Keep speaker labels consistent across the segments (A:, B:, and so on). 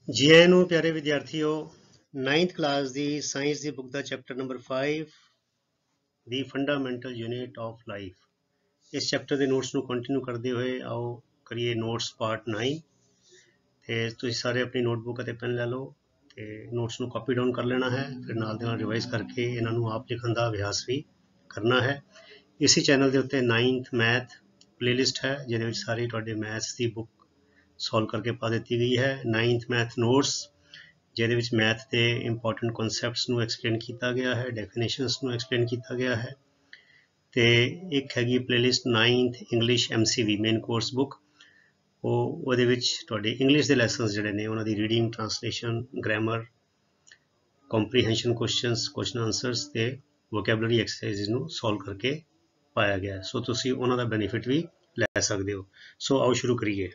A: ਜੀ ਨੂੰ ਪਿਆਰੇ ਵਿਦਿਆਰਥੀਓ 9th class the science the book the chapter number 5 the fundamental unit of life ਇਸ chapter ਦੇ ਨੋਟਸ ਨੂੰ ਕੰਟੀਨਿਊ ਕਰਦੇ ਹੋਏ ਆਓ ਕਰੀਏ ਨੋਟਸ ਪਾਰਟ 9 ਤੇ ਤੁਸੀਂ ਸਾਰੇ ਆਪਣੀ ਨੋਟਬੁੱਕ ਅਤੇ ਪੈਨ ਲੈ ਲਓ ਤੇ ਨੋਟਸ ਨੂੰ ਕਾਪੀ ਡਾਊਨ ਕਰ ਲੈਣਾ ਹੈ ਫਿਰ ਨਾਲ ਦੇ ਨਾਲ ਰਿਵਾਈਜ਼ ਕਰਕੇ ਇਹਨਾਂ ਨੂੰ ਆਪ ਲਿਖਣ ਦਾ ਅਭਿਆਸ ਵੀ ਕਰਨਾ ਹੈ। ਇਸੇ ਚੈਨਲ ਦੇ ਉੱਤੇ 9th ਮੈਥ ਪਲੇਲਿਸਟ ਹੈ ਜਿਹਦੇ ਵਿੱਚ ਸਾਰੀ ਤੁਹਾਡੇ ਮੈਥਸ ਦੀ ਬੁੱਕ ਸੋਲਵ ਕਰਕੇ ਪਾ ਦਿੱਤੀ ਗਈ ਹੈ। 9th ਮੈਥ ਨੋਟਸ ਜਿਹਦੇ ਵਿੱਚ ਮੈਥ ਦੇ ਇੰਪੋਰਟੈਂਟ ਕਨਸੈਪਟਸ ਨੂੰ ਐਕਸਪਲੇਨ ਕੀਤਾ ਗਿਆ ਹੈ, ਡੈਫੀਨੇਸ਼ਨਸ ਨੂੰ ਐਕਸਪਲੇਨ ਕੀਤਾ ਗਿਆ ਹੈ ਤੇ ਇੱਕ ਹੈਗੀ playlist 9th English MCV main course book ਉਹਦੇ ਵਿੱਚ ਤੁਹਾਡੇ ਇੰਗਲਿਸ਼ ਦੇ ਲੈਸਨਸ ਜਿਹੜੇ ਨੇ ਉਹਨਾਂ ਦੀ reading, translation, grammar, comprehension questions, question answers ਤੇ ਵੋਕੈਬਲਰੀ ਐਕਸਰਸਾਈਜ਼ਸ ਨੂੰ ਸੋਲਵ ਕਰਕੇ ਪਾਇਆ ਗਿਆ। ਸੋ ਤੁਸੀਂ ਉਹਨਾਂ ਦਾ ਬੈਨੀਫਿਟ ਵੀ ਲੈ ਸਕਦੇ ਹੋ। ਸੋ ਆਓ ਸ਼ੁਰੂ ਕਰੀਏ।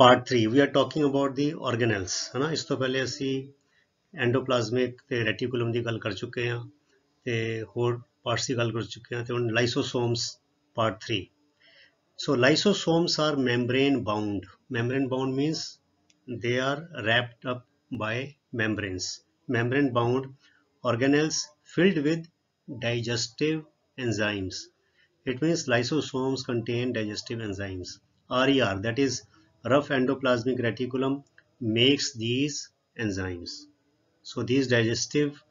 A: Part 3 we are talking about the organelles है ना। इस तो पहले ਅਸੀਂ एंडोप्लाज्मिक ਤੇ ਰੈਟੀਕੂਲਮ ਦੀ ਗੱਲ ਕਰ ਚੁੱਕੇ ਹਾਂ ਤੇ ਹੋਰ ਪਾਰਟਸ ਦੀ ਗੱਲ ਕਰ ਚੁੱਕੇ ਹਾਂ ਤੇ ਹੁਣ ਲਾਈਸੋਸੋਮਸ part 3। So lysosomes are membrane bound means they are wrapped up by membrane bound organelles filled with digestive enzymes. It means lysosomes contain digestive enzymes. RER, that is rough endoplasmic reticulum, makes these enzymes. So these digestive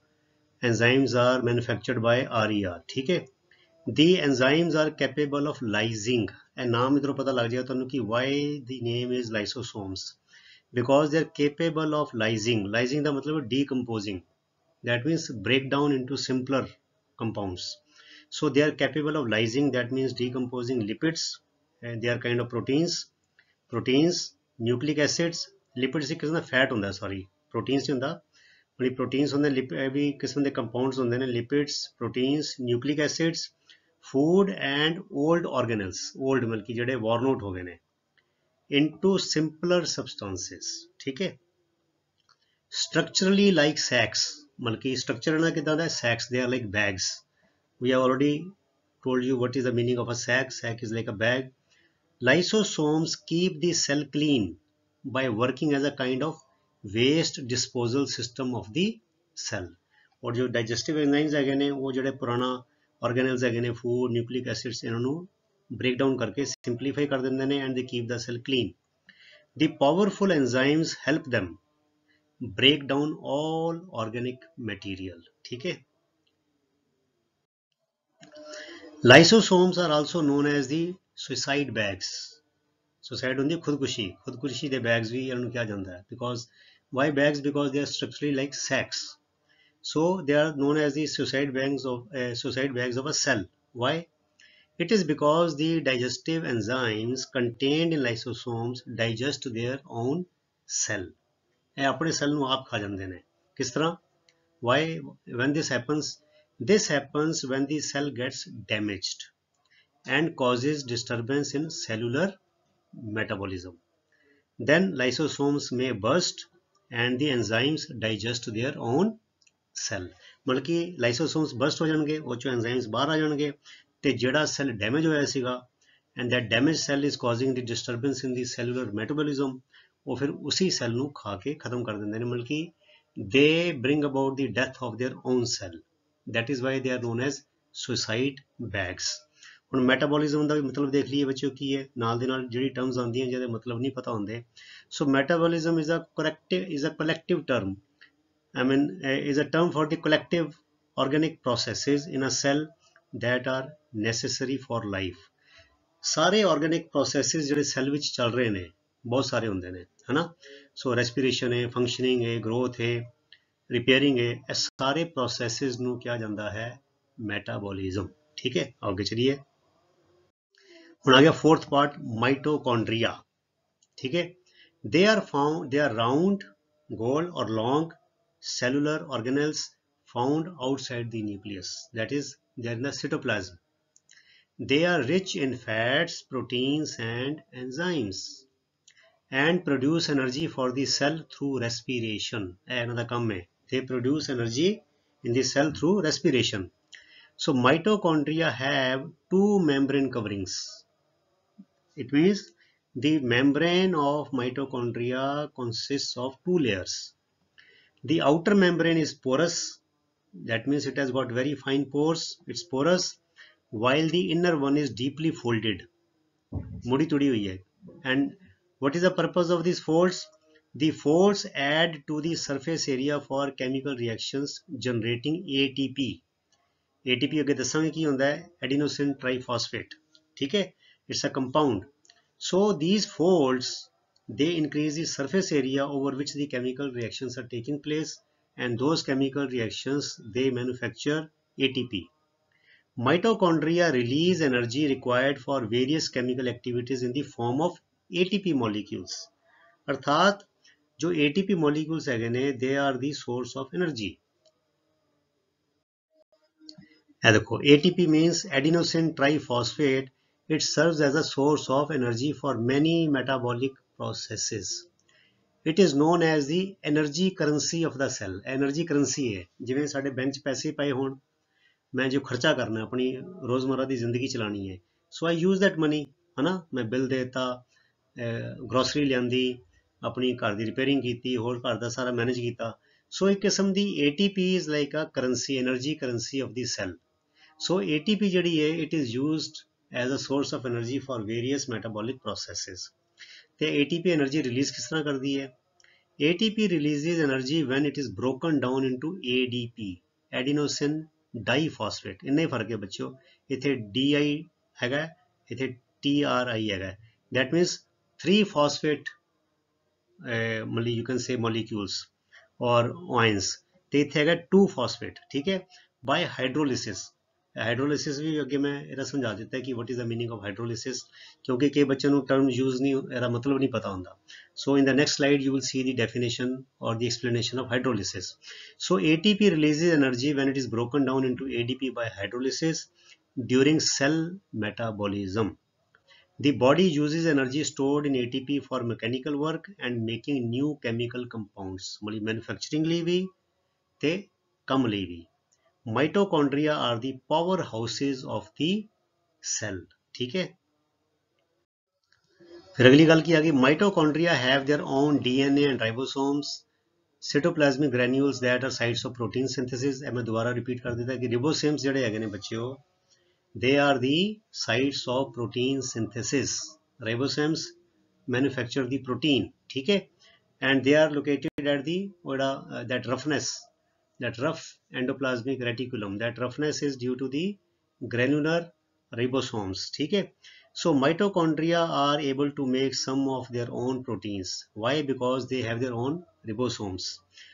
A: enzymes are manufactured by RER. ठीक है। The enzymes are capable of lysing. And नाम इधरों पता लग जाएगा तुहानू कि why the name is lysosomes. Because they are capable of lysing. Lysing का मतलब decomposing. That means break down into simpler compounds. So they are capable of lysing, that means decomposing lipids, and they are kind of proteins, nucleic acids, lipids एक किस्म का fat होता है, sorry proteins नहीं होता, बड़ी प्रोटीन्स होंगे, भी किस्म के कंपाउंड्स होंगे ने, lipids, proteins, nucleic acids, food and old organelles, old मतलब कि जेडे वॉर्न आउट हो गए ने, इनटू सिंपलर सबस्टांसेस। ठीक है। स्ट्रक्चरली लाइक सैक्स, मतलब कि स्ट्रक्चर ना कितना है, sacks they are like bags. We have already told you what is the meaning of a sac. Sac is like a bag. Lysosomes keep the cell clean by working as a kind of waste disposal system of the cell. और जो digestive enzymes है ने वो जो पुराना organelles है ने, food, nucleic acids इन्होंने break down करके simplify कर देते हैं and they keep the cell clean. The powerful enzymes help them break down all organic material. ठीक है। Lysosomes are also known as the suicide bags. Suicide होंदी है खुदकुशी दे bags भी इन्होंने क्या जाता है, because why bags, because they are structurally like sacs. So they are known as the suicide bags of a cell. Why? It is because the digestive enzymes contained in lysosomes digest their own cell. ਇਹ ਆਪਣੇ cell ਨੂੰ ਆਪ ਖਾ ਜਾਂਦੇ ਨੇ। किस तरह? Why? When this happens when the cell gets damaged and causes disturbance in cellular metabolism. Then lysosomes may burst and the enzymes digest their own cell. मतलब कि lysosomes burst हो जाएंगे, वो जो enzymes बाहर आ जाएंगे ते जेड़ा cell damage होया सीगा and that damaged cell is causing the disturbance in the cellular metabolism, वो फिर उसी cell ਨੂੰ खा के खत्म कर देंगे ने। मतलब कि they bring about the death of their own cell. That is why they are known as suicide bags. ਹੁਣ ਮੈਟਾਬੋਲਿਜ਼ਮ ਦਾ ਵੀ ਮਤਲਬ ਦੇਖ ਲਈਏ ਬੱਚਿਓ ਕੀ ਹੈ, ਨਾਲ ਦੇ ਨਾਲ ਜਿਹੜੀ ਟਰਮਸ ਆਉਂਦੀਆਂ ਜਿਹਦੇ ਮਤਲਬ ਨਹੀਂ ਪਤਾ ਹੁੰਦੇ। So metabolism is a collective term. I mean is a term for the collective organic processes in a cell that are necessary for life. ਸਾਰੇ organic processes ਜਿਹੜੇ ਸੈੱਲ ਵਿੱਚ ਚੱਲ ਰਹੇ ਨੇ ਬਹੁਤ ਸਾਰੇ ਹੁੰਦੇ ਨੇ, ਹਨਾ। ਸੋ ਰੈਸਪੀਰੇਸ਼ਨ ਹੈ, ਫੰਕਸ਼ਨਿੰਗ ਹੈ, ਗਰੋਥ ਹੈ, ਰਿਪੇयरिंग है, ये सारे प्रोसेसेस ਨੂੰ ਕਿਹਾ ਜਾਂਦਾ ਹੈ ਮੈਟਾਬੋਲਿਜ਼ਮ। ठीक है। आगे चलिए। ਹੁਣ आ गया फोर्थ पार्ट, माइटोकॉन्ड्रिया। ठीक है। they are round, gold or long cellular organelles found outside the nucleus, that is they are in the cytoplasm. They are rich in fats, proteins and enzymes and produce energy for the cell through respiration. ਇਹਨਾਂ ਦਾ ਕੰਮ है, they produce energy in the cell through respiration. So mitochondria have two membrane coverings. It means The membrane of mitochondria consists of two layers. The outer membrane is porous, that means it has got very fine pores, it's porous, while the inner one is deeply folded, mudi tudi hui hai. And what is the purpose of these folds? The folds add to the surface area for chemical reactions generating ATP. ATP ਅੱਗੇ ਦੱਸਾਂਗੇ ਕੀ ਹੁੰਦਾ ਹੈ, adenosine triphosphate, ठीक है, it's a compound. So these folds, they increase the surface area over which the chemical reactions are taking place, and those chemical reactions, they manufacture ATP. Mitochondria release energy required for various chemical activities in the form of ATP molecules. अर्थात जो ATP molecules हैगे ने, they are the source of energy. ये देखो, ATP means adenosine triphosphate. It serves as a source of energy for many metabolic processes. It is known as the energy currency of the cell. Energy currency है, जिवें साडे bank च पैसे पए होण, मैं जो खर्चा करना अपनी रोज़मर्रा की जिंदगी चलानी है, सो आई यूज़ दैट मनी, है ना, मैं बिल देता, ग्रोसरी लियांदी, अपनी घर की रिपेयरिंग की, होर घर का सारा मैनेज किया. सो एक किस्म की ATP is like a currency, energy currency of the cell. So ATP जिहड़ी है, it is used as a source of energy for various metabolic processes. तो ATP एनर्जी रिलीज़ किस तरह करती है? ATP releases energy when it is broken down into ADP, adenosine diphosphate. इन्ना ही फर्क है बच्चों, इथे DI हैगा, इथे TRI हैगा. That means 3 phosphate you can say molecules or ions. तो इथे हैगा 2 phosphate, ठीक है, by hydrolysis. हाइड्रोलिसिस भी अगे मैं इहदा समझा दिता है कि what is the meaning of hydrolysis, क्योंकि कई बच्चों को टर्म यूज नहीं, इहदा मतलब नहीं पता होंदा. So in the next slide you will see the definition और the explanation of hydrolysis. So ATP releases energy when it is broken down into ADP by hydrolysis during cell metabolism. The body uses energy stored in ATP for mechanical work and making new chemical compounds. मतलब manufacturing ਲਈ ਵੀ ਤੇ ਕੰਮ ਲਈ ਵੀ. Mitochondria are the powerhouses of the cell. ठीक है, फिर अगली गल की आ गई, mitochondria have their own DNA and ribosomes, cytoplasmic granules that are sites of protein synthesis. मैं दोबारा रिपीट कर देता कि ribosomes ਜਿਹੜੇ ਹੈਗੇ ਨੇ ਬੱਚਿਓ, they are the sites of protein synthesis. Ribosomes manufacture the protein, ठीक है, and they are located at the that roughness, that rough endoplasmic reticulum. That roughness is due to the granular ribosomes, ठीक है. So mitochondria are able to make some of their own proteins. Why? Because they have their own ribosomes.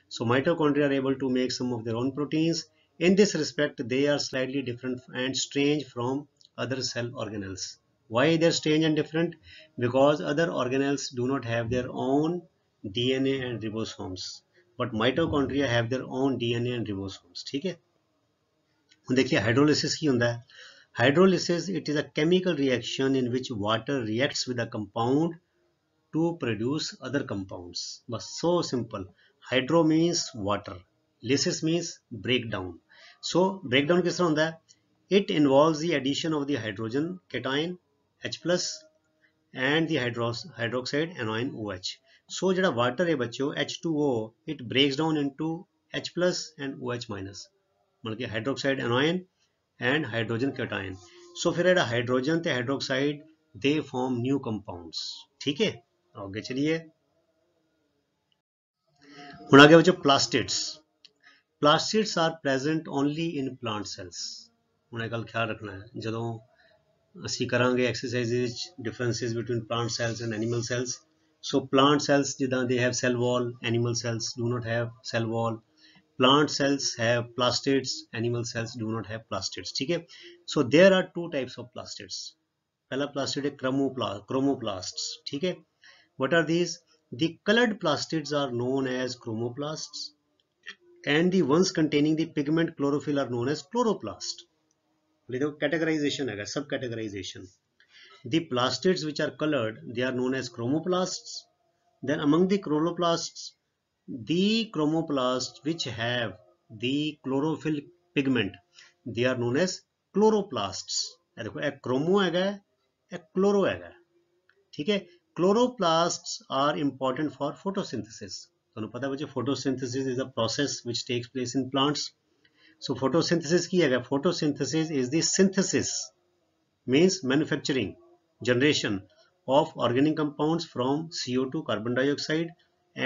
A: So mitochondria are able to make some of their own proteins. In this respect, they are slightly different and strange from other cell organelles. Why they are strange and different? Because other organelles do not have their own DNA and ribosomes, but mitochondria have their own DNA and ribosomes. ठीक है, ਹੁਣ देखिए hydrolysis की होता है. Hydrolysis, it is a chemical reaction in which water reacts with a compound to produce other compounds. बस so simple. Hydro means water, lysis means breakdown. So breakdown किस तरह होता है? It involves the addition of the hydrogen cation H plus and the hydroxide anion OH. So जो water है बच्चों H2O, it breaks down into H plus and OH minus, मतलब कि hydroxide anion and hydrogen cation. So फिर एड़ा hydrogen ते hydroxide दे form new compounds. ठीक है, आगे चलिए. हुण आगे बच्चों plastids. Plastids are present only in plant cells. हुण ये गल ख्याल रखना है जदों ਅਸੀਂ ਕਰਾਂਗੇ ਐਕਸਰਸਾਈਜ਼ ਵਿੱਚ differences between plant cells and animal cells. So plant cells ਜਿੱਦਾਂ ਦੇ have cell wall, animal cells do not have cell wall. Plant cells have plastids, animal cells do not have plastids. ठीक है, so there are two types of plastids. पहला plastid है chromoplasts. ठीक है, what are these? The colored plastids are known as chromoplasts, and the ones containing the pigment chlorophyll are known as chloroplast. देखो categorization है, sub categorization. The plastids which are colored, they are known as chromoplasts. Then among the chloroplasts, the chromoplasts which have the chlorophyll pigment, they are known as chloroplasts. देखो एक chromo हैगा, एक chloro हैगा. ठीक है, Chloroplasts are important for photosynthesis. ਤੁਹਾਨੂੰ ਪਤਾ ਬੱਚੇ photosynthesis is a process which takes place in plants. So photosynthesis ਕੀ ਹੈਗਾ? Photosynthesis is the synthesis, means manufacturing, generation of organic compounds from CO2, carbon dioxide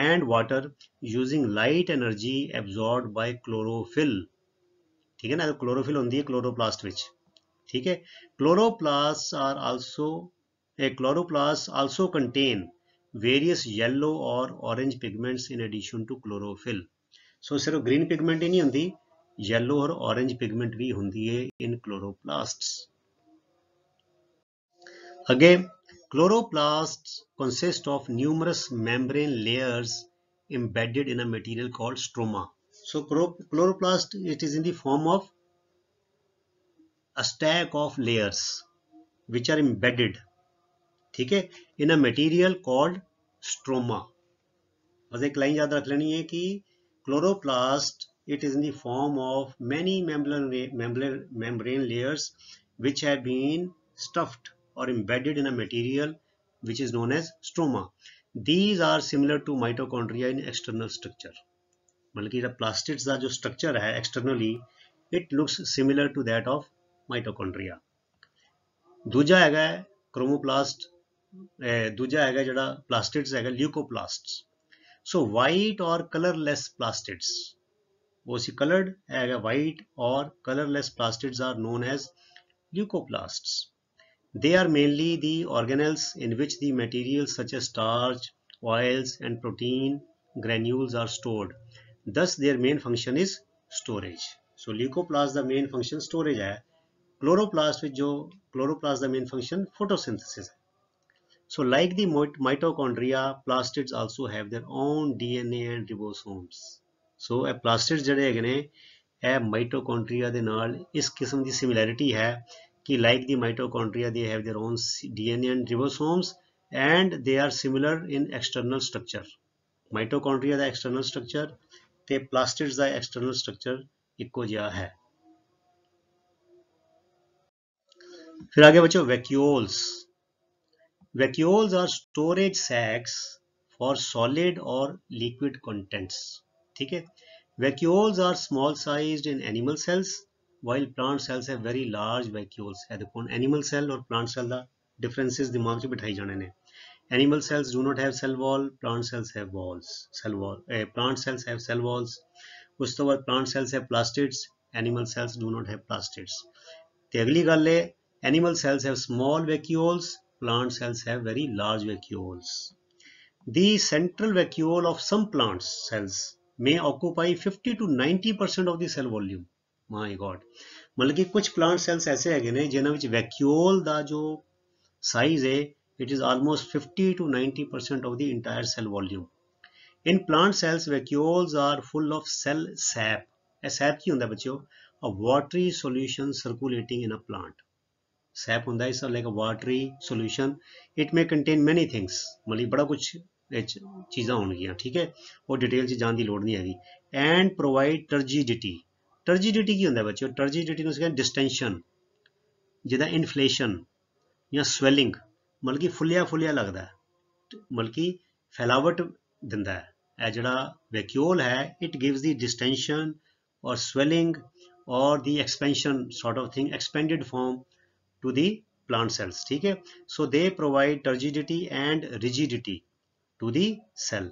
A: and water using light energy absorbed by chlorophyll. ठीक है ना, chlorophyll होती है chloroplast विच. ठीक है, chloroplasts are also chloroplasts also contain various yellow or orange pigments in addition to chlorophyll. So सिर्फ green pigment ही नहीं होती, yellow और orange pigment भी होती है in chloroplasts. Again, chloroplasts consist of numerous membrane layers embedded in a material called stroma. So chloroplast, it is in the form of a stack of layers which are embedded, ठीक है, in a material called stroma. बस एक line याद रख लेनी है कि chloroplast, it is in the form of many membrane layers which have been stuffed or embedded in a material which is known as stroma. These are similar to mitochondria in external structure. मतलब कि plastids का जो structure है externally, it looks similar to that of mitochondria. दूजा हैगा chromoplast, दूजा हैगा ਜਿਹੜਾ plastids हैगा leucoplasts. So white or colorless plastids, वो सी colored हैगा white or colorless plastids are known as leucoplasts. They are mainly the organelles in which the materials such as starch, oils and protein granules are stored. Thus their main function is storage. So leucoplast the main function storage है. Chloroplast with जो chloroplast the main function photosynthesis है. So like the mitochondria, plastids also have their own DNA and ribosomes. So ਇਹ plastids ਜਿਹੜੇ ਹੈਗੇ ਨੇ ਇਹ mitochondria ਦੇ ਨਾਲ ਇਸ ਕਿਸਮ ਦੀ similarity ਹੈ कि like the mitochondria they have their own DNA and ribosomes and they are similar in external structure. Mitochondria the external structure ਤੇ plastids ਦਾ external structure ਇੱਕੋ ਜਿਹਾ ਹੈ. फिर आगे बच्चों vacuoles. Vacuoles are storage sacs for solid or liquid contents. ठीक है, vacuoles are small sized in animal cells while plant cells have very large vacuoles. है देखो animal cell और plant cell का differences दिमाग में बिठाई जाने ने. Animal cells do not have cell wall, plant cells have walls. Plant cells have cell walls. उसके बाद plant cells have plastids, animal cells do not have plastids. ते अगली गल है animal cells have small vacuoles, plant cells have very large vacuoles. The central vacuole of some plant cells may occupy 50 to 90% of the cell volume. My God, मतलब कि कुछ plant cells ऐसे हैगे ने जिन्हां विच vacuole दा जो size है it is almost 50 to 90% of the entire cell volume. In plant cells, vacuoles are full of cell sap. sap की होंदा बच्चों? A watery solution circulating in a plant. SAP होंदा है, like a watery solution. It may contain many things. मतलब बड़ा कुछ चीज़ां होंगियां, ठीक है, और डिटेल च जान दी लोड़ नहीं हैगी. And provide turgidity. Turgidity की होंदा है बच्चों? Turgidity ਨੂੰ ਕਹਿੰਦੇ distension, ਜਿਹਦਾ inflation ਜਾਂ swelling, मतलब कि फुलिया फुलिया लगदा है, मतलब कि फैलावट दिंदा है. ਇਹ ਜਿਹੜਾ vacuole है it gives the distension or swelling or the expansion sort of thing, expanded form to the plant cells. ठीक है, so they provide turgidity and rigidity to the cell.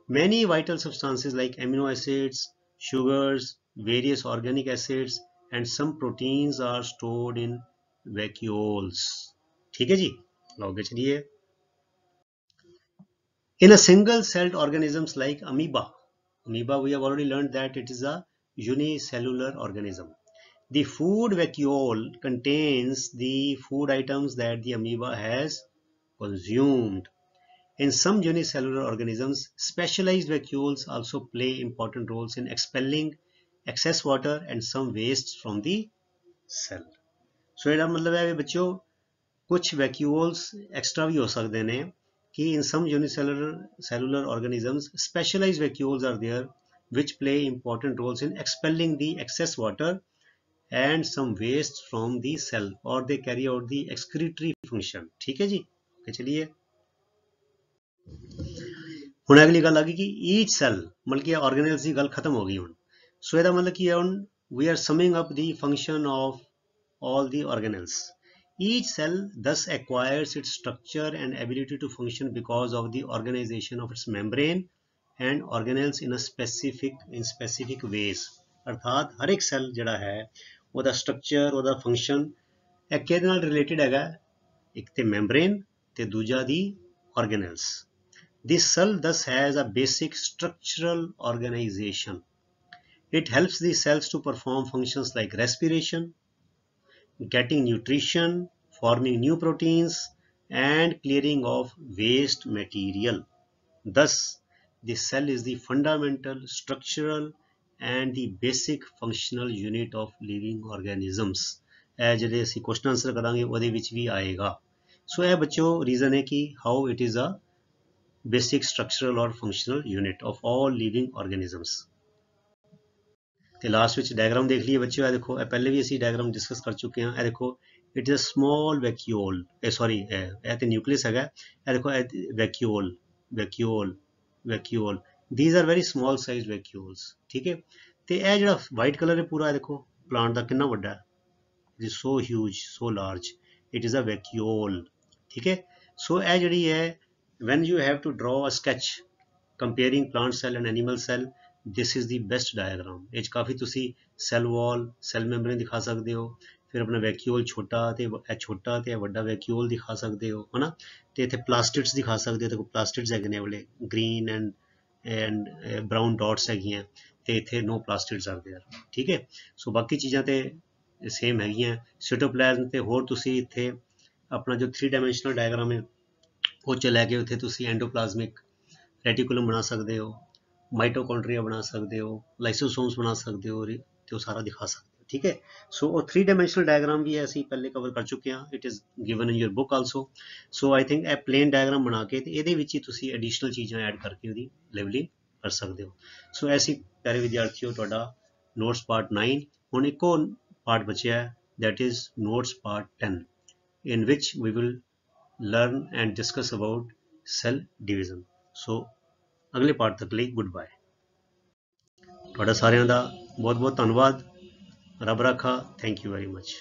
A: Many vital substances like amino acids, sugars, various organic acids and some proteins are stored in vacuoles. ठीक है जी, आगे चलिए. In a single celled organisms like amoeba we have already learned that it is a unicellular organism. The food vacuole contains the food items that the amoeba has consumed. In some unicellular organisms, specialized vacuoles also play important roles in expelling excess water and some waste from the cell. So ਇਹਦਾ मतलब है बच्चों कुछ vacuoles extra भी हो सकते हैं कि in some unicellular organisms specialized vacuoles are there which play important roles in expelling the excess water and some waste from the cell or they carry out the excretory function. ठीक है जी, okay चलिए. ਹੁਣ ਅਗਲੀ ਗੱਲ ਆ ਗਈ ਕਿ ਈਚ cell ਮਤਲਬ ਕਿ ਆਰਗੇਨਲਸ ਦੀ ਗੱਲ ਖਤਮ ਹੋ ਗਈ ਹੁਣ। ਸੋ ਇਹਦਾ ਮਤਲਬ ਕੀ ਹੈ, ਹੁਣ ਵੀ R summing up the function of all the organelles. Each cell thus acquires its structure and ability to function because of the organization of its membrane and organelles in specific ways. अर्थात हर एक cell ਜਿਹੜਾ ਹੈ ਉਹਦਾ structure ਉਹਦਾ function ਇਹ ਕਿਹਦੇ ਨਾਲ related ਹੈਗਾ, ਇੱਕ ਤੇ ਮੈਂਬਰੇਨ ਤੇ ਦੂਜਾ ਦੀ organelles. This cell thus has a basic structural organization. It helps the cells to perform functions like respiration, getting nutrition, forming new proteins, and clearing of waste material. Thus, the cell is the fundamental, structural, and the basic functional unit of living organisms. ਇਹ ਜਿਹੜੇ ਅਸੀਂ question answer ਕਰਾਂਗੇ ਉਹਦੇ ਵਿੱਚ ਵੀ ਆਏਗਾ। ਸੋ ਇਹ ਬੱਚਿਓ reason ਹੈ ਕਿ how it is a basic structural ਔਰ functional unit of all living organisms. ਤੇ ਲਾਸਟ ਵਿੱਚ ਡਾਇਗਰਾਮ ਦੇਖ ਲਈਏ ਬੱਚਿਓ, ਇਹ ਦੇਖੋ, ਇਹ ਪਹਿਲੇ ਵੀ ਅਸੀਂ ਡਾਇਗਰਾਮ ਡਿਸਕਸ ਕਰ ਚੁੱਕੇ ਹਾਂ। ਇਹ ਦੇਖੋ, it is a small vacuole, sorry ਇਹ ਤੇ ਨਿਊਕਲੀਅਸ ਹੈਗਾ। ਇਹ ਦੇਖੋ, vacuole vacuole vacuole, these are very small size vacuoles, ਠੀਕ ਹੈ। ਤੇ ਇਹ ਜਿਹੜਾ ਵਾਈਟ ਕਲਰ ਹੈ ਪੂਰਾ, ਇਹ ਦੇਖੋ ਪਲਾਂਟ ਦਾ ਕਿੰਨਾ ਵੱਡਾ ਹੈ, it is so huge, so large, it is a vacuole, ਠੀਕ ਹੈ। ਸੋ ਇਹ ਜਿਹੜੀ ਹੈ, when you have to draw a sketch comparing plant cell and animal cell, this is the best diagram. ਇਹ 'ਚ ਕਾਫੀ ਤੁਸੀਂ ਸੈੱਲ ਵਾਲ, ਸੈੱਲ ਮੈਂਬਰੇਨ ਦਿਖਾ ਸਕਦੇ ਹੋ, ਫਿਰ ਆਪਣਾ ਵੈਕਿਊਲ ਛੋਟਾ ਤੇ ਇਹ ਛੋਟਾ ਤੇ ਇਹ ਵੱਡਾ ਵੈਕਿਊਲ ਦਿਖਾ ਸਕਦੇ ਹੋ, ਹੈ ਨਾ। ਤੇ ਇੱਥੇ ਪਲਾਸਟਿਡਸ ਦਿਖਾ ਸਕਦੇ ਹੋ, ਦੇਖੋ ਪਲਾਸਟਿਡਸ ਹੈਗੇ ਨੇ ਵਾਲੇ ਗ੍ਰੀਨ ਐਂਡ ਬਰਾਊਨ ਡਾਟਸ ਹੈਗੀਆਂ, ਤੇ ਇੱਥੇ ਨੋ ਪਲਾਸਟਿਡਸ ਆਰ ਦੇਅਰ, ਠੀਕ ਹੈ। ਸੋ ਬਾਕੀ ਚੀਜ਼ਾਂ ਤੇ ਸੇਮ ਹੈਗੀਆਂ। ਸਾਈਟੋਪਲਾਜ਼ਮ ਤੇ ਹੋਰ ਤੁਸੀਂ ਇੱਥੇ ਆਪਣਾ ਜੋ 3 ਡਾਇਮੈਂਸ਼ਨਲ ਡਾਇਗਰਾਮ ਹੈ ਉਹ 'ਚ ਲੈ ਕੇ ਉੱਥੇ ਤੁਸੀਂ ਐਂਡੋਪਲਾਜ਼ਮਿਕ ਰੈਟੀਕੂਲਮ ਬਣਾ ਸਕਦੇ ਹੋ, ਮਾਈਟੋਕੌਂਡਰੀਆ ਬਣਾ ਸਕਦੇ ਹੋ, ਲਾਈਸੋਸੋਮਸ ਬਣਾ ਸਕਦੇ ਹੋ, ਤੇ ਉਹ ਸਾਰਾ ਦਿਖਾ ਸਕਦੇ ਹੋ, ਠੀਕ ਹੈ। ਸੋ ਉਹ 3 ਡਾਇਮੈਂਸ਼ਨਲ ਡਾਇਗਰਾਮ ਵੀ ਅਸੀਂ ਪਹਿਲੇ ਕਵਰ ਕਰ ਚੁੱਕੇ ਹਾਂ, it is given in your book also. So I think ਇਹ ਪਲੇਨ ਡਾਇਗਰਾਮ ਬਣਾ ਕੇ ਤੇ ਇਹਦੇ ਵਿੱਚ ਹੀ ਤੁਸੀਂ ਐਡੀਸ਼ਨਲ ਚੀਜ਼ਾਂ ਐਡ ਕਰਕੇ ਉਹਦੀ ਲੈਵਲਿੰਗ ਕਰ ਸਕਦੇ ਹੋ। ਸੋ ਐਸੀ ਪਿਆਰੇ ਵਿਦਿਆਰਥੀਓ, ਤੁਹਾਡਾ ਨੋਟਸ ਪਾਰਟ 9 ਹੁਣ ਇੱਕੋ ਪਾਰਟ ਬਚਿਆ ਹੈ, that is notes part 10, in which we will learn and discuss about cell division. So ਅਗਲੇ ਪਾਰਟ ਤੱਕ ਲਈ ਗੁੱਡ ਬਾਏ। ਤੁਹਾਡਾ ਸਾਰਿਆਂ ਦਾ ਬਹੁਤ ਬਹੁਤ ਧੰਨਵਾਦ। ਰੱਬ ਰਾਖਾ। Thank you very much.